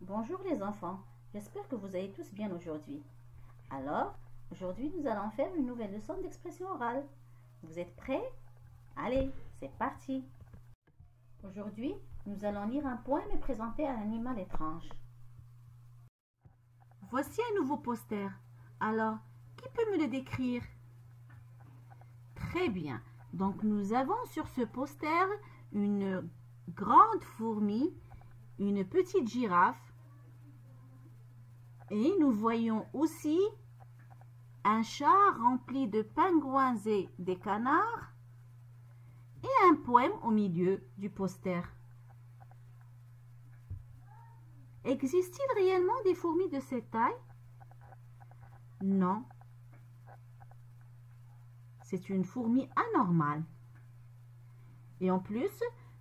Bonjour les enfants, j'espère que vous allez tous bien aujourd'hui. Alors, aujourd'hui nous allons faire une nouvelle leçon d'expression orale. Vous êtes prêts? Allez, c'est parti! Aujourd'hui, nous allons lire un poème et présenter un animal étrange. Voici un nouveau poster. Alors, qui peut me le décrire? Très bien. Donc, nous avons sur ce poster une grande fourmi, une petite girafe et nous voyons aussi un chat rempli de pingouins et des canards et un poème au milieu du poster. Existe-t-il réellement des fourmis de cette taille? Non. C'est une fourmi anormale. Et en plus,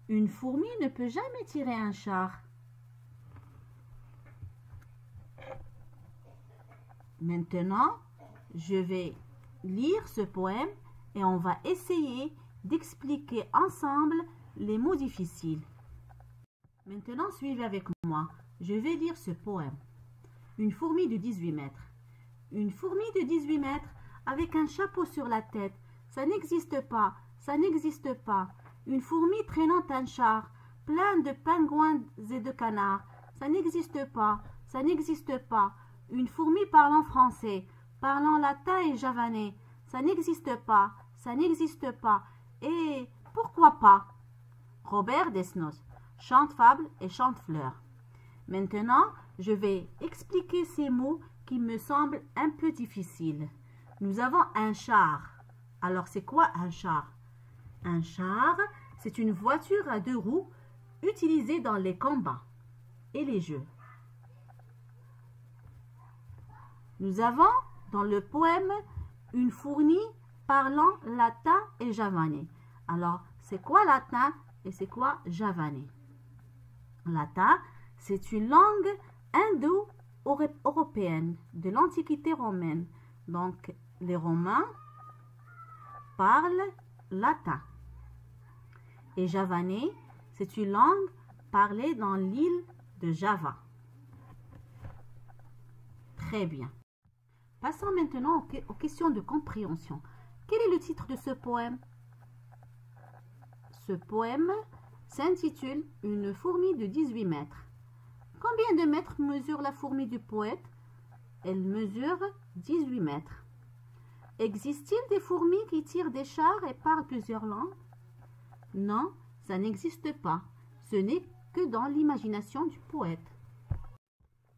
une fourmi ne peut jamais tirer un char. Maintenant, je vais lire ce poème et on va essayer d'expliquer ensemble les mots difficiles. Maintenant, suivez avec moi. Je vais lire ce poème. Une fourmi de 18 mètres. Une fourmi de 18 mètres avec un chapeau sur la tête. Ça n'existe pas, ça n'existe pas. Une fourmi traînant un char, plein de pingouins et de canards. Ça n'existe pas, ça n'existe pas. Une fourmi parlant français, parlant latin et javanais. Ça n'existe pas, ça n'existe pas. Et pourquoi pas? Robert Desnos, chante-fable et chante-fleur. Maintenant, je vais expliquer ces mots qui me semblent un peu difficiles. Nous avons un char. Alors, c'est quoi un char? Un char, c'est une voiture à 2 roues utilisée dans les combats et les jeux. Nous avons dans le poème une fourmi parlant latin et javanais. Alors, c'est quoi latin et c'est quoi javanais? Latin, c'est une langue indo-européenne de l'Antiquité romaine. Donc, les Romains parlent latin. Et javanais, c'est une langue parlée dans l'île de Java. Très bien. Passons maintenant aux questions de compréhension. Quel est le titre de ce poème? Ce poème s'intitule « Une fourmi de 18 mètres ». Combien de mètres mesure la fourmi du poète? Elle mesure 18 mètres. Existe-t-il des fourmis qui tirent des chars et parlent plusieurs langues? Non, ça n'existe pas. Ce n'est que dans l'imagination du poète.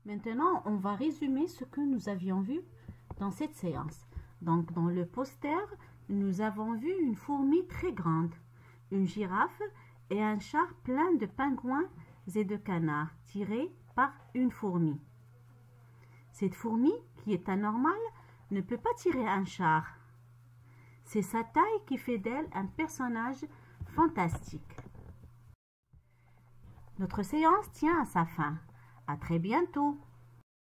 Maintenant, on va résumer ce que nous avions vu dans cette séance. Donc, dans le poster, nous avons vu une fourmi très grande, une girafe et un char plein de pingouins et de canards tirés par une fourmi. Cette fourmi, qui est anormale, ne peut pas tirer un char. C'est sa taille qui fait d'elle un personnage fantastique. Notre séance tient à sa fin. À très bientôt.